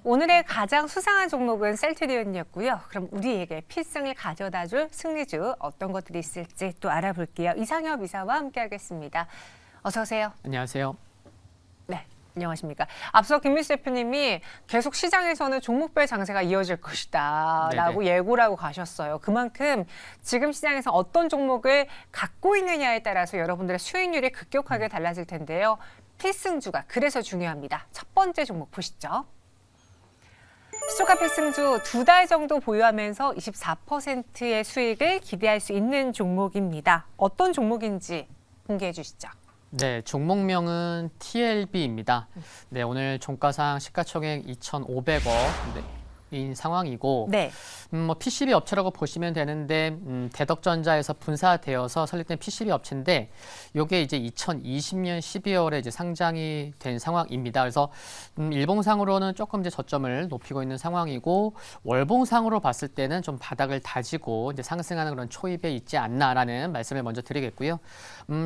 오늘의 가장 수상한 종목은 셀트리온이었고요. 그럼 우리에게 필승을 가져다줄 승리주 어떤 것들이 있을지 또 알아볼게요. 이상엽 이사와 함께하겠습니다. 어서 오세요. 안녕하세요. 네, 안녕하십니까. 앞서 김민수 대표님이 계속 시장에서는 종목별 장세가 이어질 것이다 라고 예고를 하고 가셨어요. 그만큼 지금 시장에서 어떤 종목을 갖고 있느냐에 따라서 여러분들의 수익률이 급격하게 달라질 텐데요. 필승주가 그래서 중요합니다. 첫 번째 종목 보시죠. 시초가 필승주 2달 정도 보유하면서 24%의 수익을 기대할 수 있는 종목입니다. 어떤 종목인지 공개해 주시죠. 네, 종목명은 TLB입니다. 네, 오늘 종가상 시가총액 2,500억 인 상황이고, 네. 뭐 PCB 업체라고 보시면 되는데 대덕전자에서 분사되어서 설립된 PCB 업체인데, 이게 이제 2020년 12월에 이제 상장이 된 상황입니다. 그래서 일봉상으로는 조금 이제 저점을 높이고 있는 상황이고, 월봉상으로 봤을 때는 좀 바닥을 다지고 이제 상승하는 그런 초입에 있지 않나라는 말씀을 먼저 드리겠고요.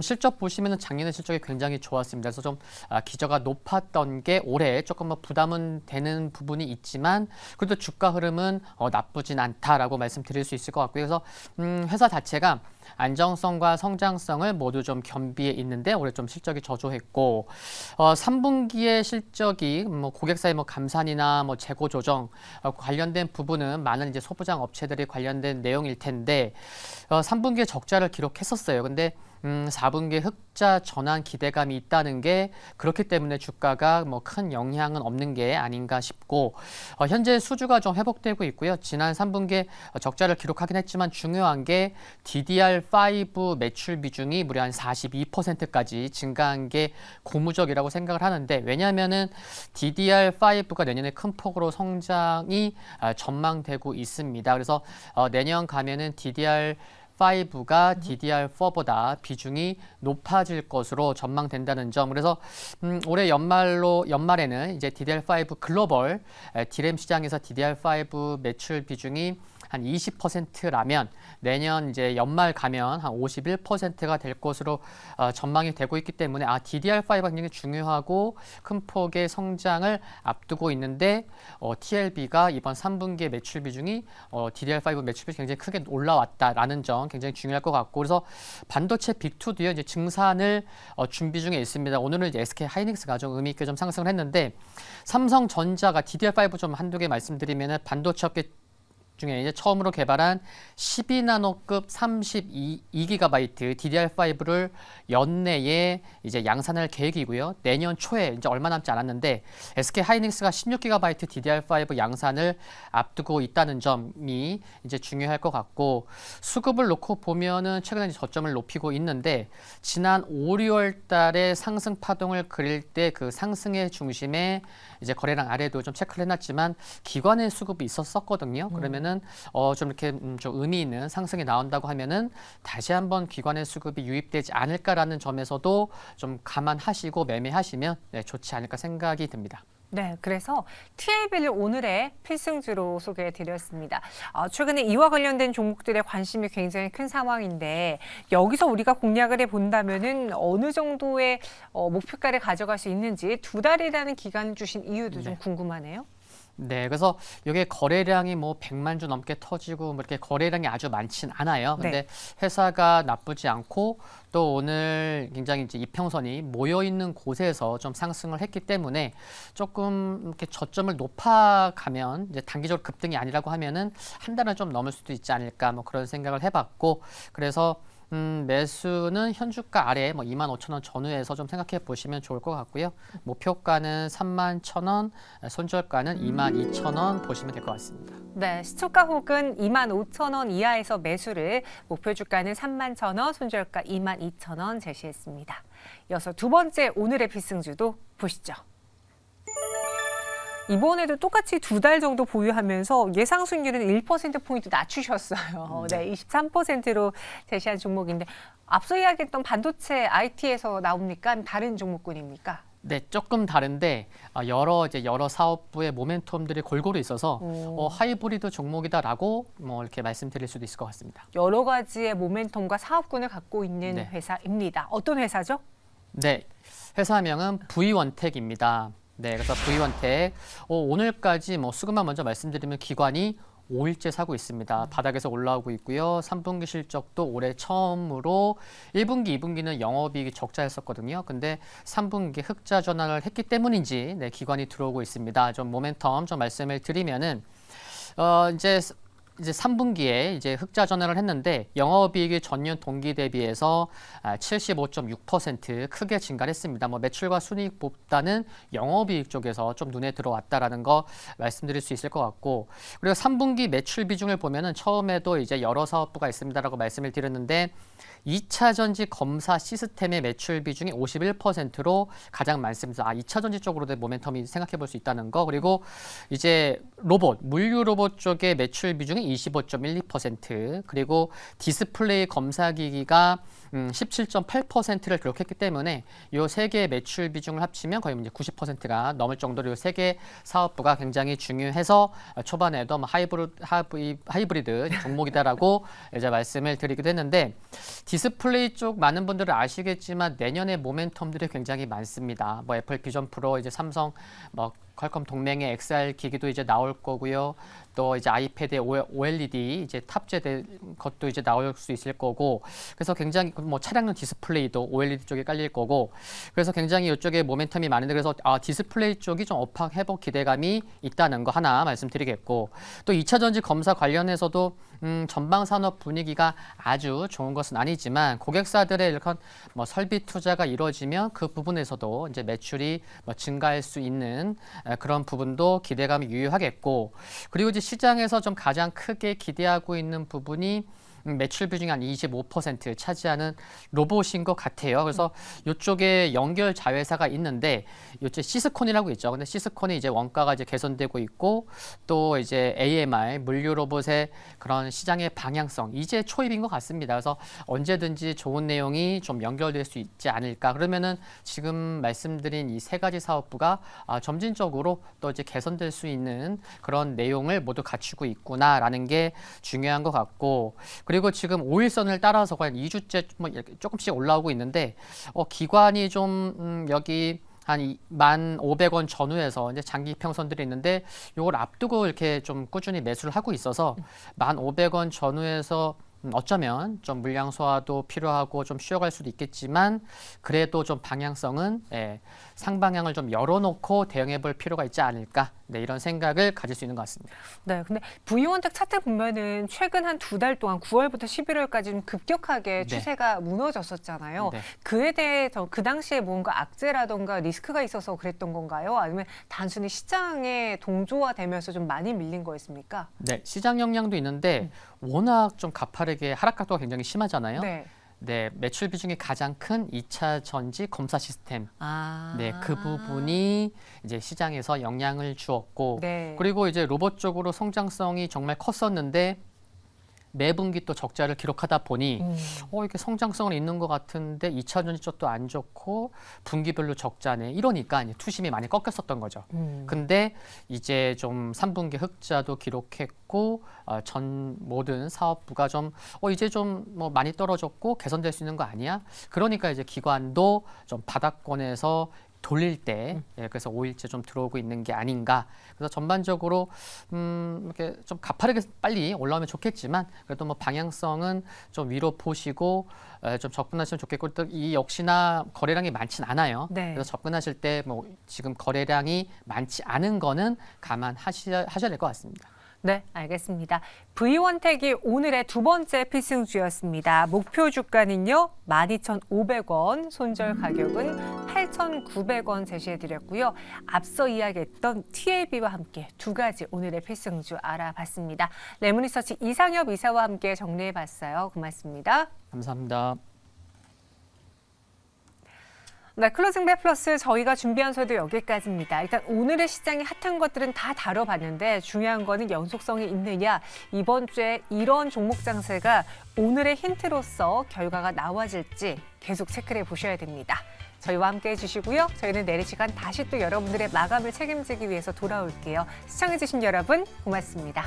실적 보시면은 작년에 실적이 굉장히 좋았습니다. 그래서 좀 기저가 높았던 게 올해 조금 뭐 부담은 되는 부분이 있지만, 그래도 주가 흐름은 나쁘진 않다라고 말씀드릴 수 있을 것 같고요. 그래서 회사 자체가 안정성과 성장성을 모두 좀 겸비해 있는데 올해 좀 실적이 저조했고 3분기의 실적이 뭐 고객사의 뭐 감산이나 뭐 재고 조정 관련된 부분은 많은 이제 소부장 업체들이 관련된 내용일 텐데 3분기에 적자를 기록했었어요. 근데 4분기에 흑자 전환 기대감이 있다는 게 그렇기 때문에 주가가 뭐 큰 영향은 없는 게 아닌가 싶고 현재 수주가 좀 회복되고 있고요. 지난 3분기에 적자를 기록하긴 했지만 중요한 게 DDR5 매출 비중이 무려 한 42%까지 증가한 게 고무적이라고 생각을 하는데 왜냐하면은 DDR5가 내년에 큰 폭으로 성장이 전망되고 있습니다. 그래서 내년 가면은 DDR5가 DDR4보다 비중이 높아질 것으로 전망된다는 점. 그래서 올해 연말에는 이제 DDR5 글로벌 DRAM 시장에서 DDR5 매출 비중이 한 20%라면 내년 이제 연말 가면 한 51%가 될 것으로 전망이 되고 있기 때문에 DDR5가 굉장히 중요하고 큰 폭의 성장을 앞두고 있는데 TLB가 이번 3분기의 매출 비중이 DDR5 매출 비중이 굉장히 크게 올라왔다라는 점 굉장히 중요할 것 같고 그래서 반도체 빅2도요 이제 증산을 준비 중에 있습니다. 오늘은 이제 SK 하이닉스가 좀 의미 있게 좀 상승을 했는데 삼성전자가 DDR5 좀 한두 개 말씀드리면은 반도체 업계 중에 이제 처음으로 개발한 12나노급 32GB DDR5를 연내에 이제 양산할 계획이고요. 내년 초에 이제 얼마 남지 않았는데 SK 하이닉스가 16GB DDR5 양산을 앞두고 있다는 점이 이제 중요할 것 같고 수급을 놓고 보면은 최근에 이제 저점을 높이고 있는데 지난 5, 6월 달에 상승 파동을 그릴 때 그 상승의 중심에 이제 거래량 아래도 좀 체크를 해놨지만 기관의 수급이 있었거든요. 그러면은 좀 이렇게 좀 의미 있는 상승이 나온다고 하면은 다시 한번 기관의 수급이 유입되지 않을까라는 점에서도 좀 감안하시고 매매하시면 좋지 않을까 생각이 듭니다. 네, 그래서 TLB를 오늘의 필승주로 소개해 드렸습니다. 최근에 이와 관련된 종목들의 관심이 굉장히 큰 상황인데 여기서 우리가 공략을 해본다면은 어느 정도의 목표가를 가져갈 수 있는지 2달이라는 기간을 주신 이유도 좀 궁금하네요. 네, 그래서 이게 거래량이 뭐 100만 주 넘게 터지고 뭐 이렇게 거래량이 아주 많진 않아요. 근데 회사가 나쁘지 않고 또 오늘 굉장히 이제 이평선이 모여 있는 곳에서 좀 상승을 했기 때문에 조금 이렇게 저점을 높아가면 이제 단기적으로 급등이 아니라고 하면은 한 달은 좀 넘을 수도 있지 않을까 뭐 그런 생각을 해봤고 그래서 매수는 현주가 아래 뭐 25,000원 전후에서 좀 생각해 보시면 좋을 것 같고요. 목표가는 31,000원, 손절가는 22,000원 보시면 될 것 같습니다. 네, 시초가 혹은 25,000원 이하에서 매수를, 목표 주가는 31,000원, 손절가 22,000원 제시했습니다. 이어서 두 번째 오늘의 필승주도 보시죠. 이번에도 똑같이 2달 정도 보유하면서 예상 수익률은 1%포인트 낮추셨어요. 네, 23%로 제시한 종목인데 앞서 이야기했던 반도체 IT에서 나옵니까? 아니면 다른 종목군입니까? 네, 조금 다른데 여러 사업부의 모멘텀들이 골고루 있어서 하이브리드 종목이다라고 뭐 이렇게 말씀드릴 수도 있을 것 같습니다. 여러 가지의 모멘텀과 사업군을 갖고 있는 회사입니다. 어떤 회사죠? 네, 회사명은 V원텍입니다. 네, 그래서 V원택 오늘까지 뭐 수급만 먼저 말씀드리면 기관이 5일째 사고 있습니다. 바닥에서 올라오고 있고요. 3분기 실적도 올해 처음으로 1분기, 2분기는 영업이익이 적자였었거든요. 근데 3분기 흑자 전환을 했기 때문인지 네, 기관이 들어오고 있습니다. 좀 모멘텀 좀 말씀을 드리면은 이제 3분기에 이제 흑자 전환을 했는데 영업이익이 전년 동기 대비해서 75.6% 크게 증가했습니다. 뭐 매출과 순이익보다는 영업이익 쪽에서 좀 눈에 들어왔다라는 거 말씀드릴 수 있을 것 같고, 그리고 3분기 매출 비중을 보면은 처음에도 이제 여러 사업부가 있습니다라고 말씀을 드렸는데 2차 전지 검사 시스템의 매출 비중이 51%로 가장 많습니다. 2차 전지 쪽으로도 모멘텀이 생각해 볼 수 있다는 거. 그리고 이제 로봇, 물류 로봇 쪽의 매출 비중이 25.12%, 그리고 디스플레이 검사 기기가 17.8%를 기록했기 때문에 이 세 개의 매출 비중을 합치면 거의 이제 90%가 넘을 정도로 이 세 개 사업부가 굉장히 중요해서 초반에도 뭐 하이브리드 종목이다라고 이제 말씀을 드리기도 했는데, 디스플레이 쪽 많은 분들은 아시겠지만 내년에 모멘텀들이 굉장히 많습니다. 뭐 애플 비전 프로, 이제 삼성, 뭐 퀄컴 동맹의 XR 기기도 이제 나올 거고요. 또 이제 아이패드에 OLED 이제 탑재된 것도 이제 나올 수 있을 거고, 그래서 굉장히 뭐 차량용 디스플레이도 OLED 쪽에 깔릴 거고, 그래서 굉장히 이쪽에 모멘텀이 많은데, 그래서 디스플레이 쪽이 좀 업황 회복 기대감이 있다는 거 하나 말씀드리겠고, 또 2차 전지 검사 관련해서도 전방 산업 분위기가 아주 좋은 것은 아니지만 고객사들의 이런 뭐 설비 투자가 이루어지면 그 부분에서도 이제 매출이 뭐 증가할 수 있는 그런 부분도 기대감이 유효하겠고, 그리고 이제 시장에서 좀 가장 크게 기대하고 있는 부분이 매출 비중이 한 25% 차지하는 로봇인 것 같아요. 그래서 이쪽에 연결 자회사가 있는데 이쪽 시스콘이라고 있죠. 근데 시스콘이 이제 원가가 이제 개선되고 있고, 또 이제 AMR 물류 로봇의 그런 시장의 방향성 이제 초입인 것 같습니다. 그래서 언제든지 좋은 내용이 좀 연결될 수 있지 않을까. 그러면은 지금 말씀드린 이 세 가지 사업부가 점진적으로 또 이제 개선될 수 있는 그런 내용을 모두 갖추고 있구나라는 게 중요한 것 같고, 그리고 지금 5일선을 따라서 거의 2주째 뭐 이렇게 조금씩 올라오고 있는데 기관이 좀 여기 한 1,500원 전후에서 이제 장기 평선들이 있는데 이걸 앞두고 이렇게 좀 꾸준히 매수를 하고 있어서 1,500원 전후에서 어쩌면 좀 물량 소화도 필요하고 좀 쉬어갈 수도 있겠지만, 그래도 좀 방향성은 상방향을 좀 열어놓고 대응해 볼 필요가 있지 않을까, 네, 이런 생각을 가질 수 있는 것 같습니다. 네, 근데 V원택 차트 보면은 최근 한 2달 동안 9월부터 11월까지 좀 급격하게 추세가 무너졌었잖아요. 네. 그에 대해서 그 당시에 뭔가 악재라던가 리스크가 있어서 그랬던 건가요? 아니면 단순히 시장에 동조화되면서 좀 많이 밀린 거였습니까? 네, 시장 영향도 있는데 워낙 좀 가파르게 하락 각도가 굉장히 심하잖아요. 네. 네, 매출 비중이 가장 큰 2차 전지 검사 시스템. 네, 그 부분이 이제 시장에서 영향을 주었고, 네. 그리고 이제 로봇 쪽으로 성장성이 정말 컸었는데 매분기 또 적자를 기록하다 보니 이렇게 성장성은 있는 것 같은데 2차 전지 쪽도 안 좋고 분기별로 적자네, 이러니까 이제 투심이 많이 꺾였었던 거죠. 근데 이제 좀 3분기 흑자도 기록했고 전 모든 사업부가 좀 이제 좀 뭐 많이 떨어졌고 개선될 수 있는 거 아니야? 그러니까 이제 기관도 좀 바닥권에서 돌릴 때 그래서 5일째 좀 들어오고 있는 게 아닌가. 그래서 전반적으로 이렇게 좀 가파르게 빨리 올라오면 좋겠지만 그래도 뭐 방향성은 좀 위로 보시고 좀 접근하시면 좋겠고, 또 이 역시나 거래량이 많진 않아요. 네. 그래서 접근하실 때 뭐 지금 거래량이 많지 않은 거는 감안하셔야 될 것 같습니다. 네, 알겠습니다. V원택이 오늘의 두 번째 필승주였습니다. 목표 주가는요, 12,500원, 손절 가격은 8,900원 제시해드렸고요. 앞서 이야기했던 TLB와 함께 두 가지 오늘의 필승주 알아봤습니다. 레몬리서치 이상엽 이사와 함께 정리해봤어요. 고맙습니다. 감사합니다. 네, 클로징 배 플러스 저희가 준비한 소도 여기까지입니다. 일단 오늘의 시장이 핫한 것들은 다 다뤄봤는데 중요한 거는 연속성이 있느냐, 이번 주에 이런 종목 장세가 오늘의 힌트로서 결과가 나와질지 계속 체크를 해보셔야 됩니다. 저희와 함께 해주시고요. 저희는 내일 시간 다시 또 여러분들의 마감을 책임지기 위해서 돌아올게요. 시청해주신 여러분 고맙습니다.